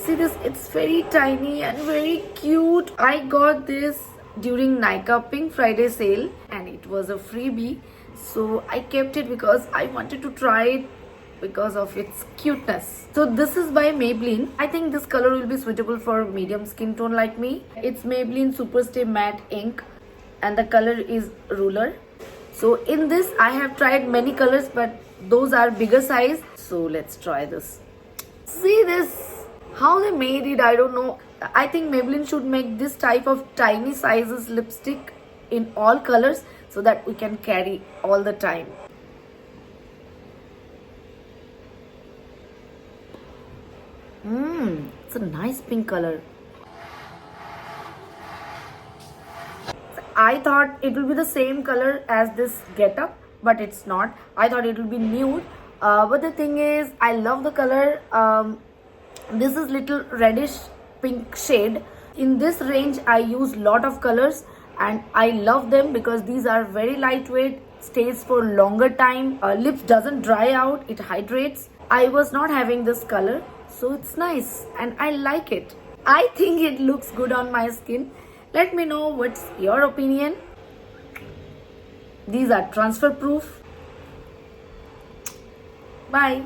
See this, it's very tiny and very cute. I got this during Nykaa Pink Friday sale and it was a freebie. So I kept it because I wanted to try it because of its cuteness. So this is by Maybelline. I think this color will be suitable for medium skin tone like me. It's Maybelline Superstay Matte Ink and the color is Ruler. So in this I have tried many colors, but those are bigger size. So let's try this. See this, how they made it, I don't know. I think Maybelline should make this type of tiny sizes lipstick in all colors so that we can carry all the time. It's a nice pink color. I thought it will be the same color as this getup, but it's not. I thought it will be nude. But the thing is, I love the color. This is little reddish pink shade. In this range, I use lot of colors and I love them because these are very lightweight, stays for longer time. Lips doesn't dry out, it hydrates. I was not having this color, so it's nice and I like it. I think it looks good on my skin. Let me know what's your opinion. These are transfer proof. Bye.